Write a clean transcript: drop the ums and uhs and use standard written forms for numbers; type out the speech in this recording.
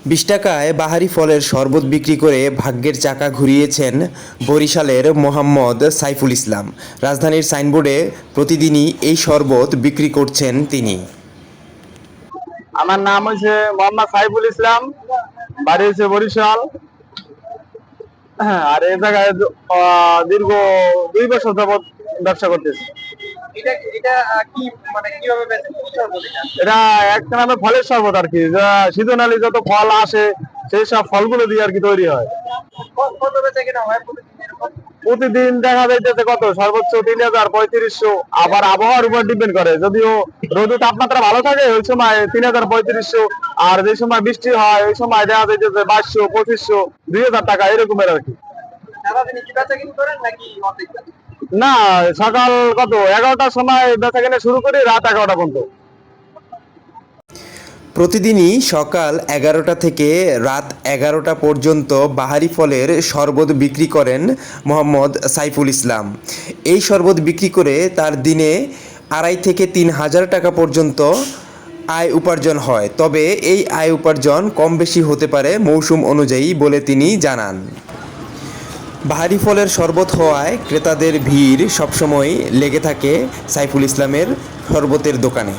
20 টাকায় বাহারি ফলের শরবত বিক্রি করে ভাগ্যের চাকা ঘুরিয়েছেন বরিশালের মোহাম্মদ সাইফুল ইসলাম। রাজধানীর সাইনবোর্ডে প্রতিদিনই এই শরবত বিক্রি করছেন তিনি। আমার নাম হচ্ছে মোহাম্মদ সাইফুল ইসলাম, বাড়ি হচ্ছে বরিশাল। হ্যাঁ, আর এই জায়গায় দীর্ঘ 2 বছর যাবৎ ব্যবসা করতেছি। এটা এটা কি মানে কিভাবে বেচেন? কি শরবত এটা? এটা এক নামে ফলের শরবত আর কি, যা সিজনালি যত ফল আসে সেই সব ফলগুলো দিয়ে আর কি তৈরি হয়। কত বেচে কিনা হয় প্রতিদিন এরকম? প্রতিদিন দেখা যাইতেছে কত সর্বোচ্চ 3000 3500, আবার আবহাওয়ার উপর ডিপেন্ড করে। যদিও রোদ তাপমাত্রা ভালো থাকে ওই সময় 3000 3500, আর যে সময় বৃষ্টি হয় ওই সময় দেখা যাইতেছে 2200 2500 2000 টাকা এরকমের আর কি। সারাদিন কি বেচা কিনি করেন নাকি অর্ধেক বেচেন? না, সকাল কত 11টার সময় বেচা কেনা শুরু করি, রাত 11টা পর্যন্ত। প্রতিদিনই সকাল 11টা থেকে রাত 11টা পর্যন্ত বাহারি ফলের শরবত বিক্রি করেন মোহাম্মদ সাইফুল ইসলাম। এই শরবত বিক্রি করে তার দিনে 2.5 থেকে 3,000 টাকা পর্যন্ত আয় উপার্জন হয়। তবে এই আয় উপার্জন কম বেশি হতে পারে মৌসুম অনুযায়ী বলে তিনি জানান। বাহারি ফলের শরবত হওয়ায় ক্রেতাদের ভিড় সবসময় লেগে থাকে সাইফুল ইসলামের শরবতের দোকানে।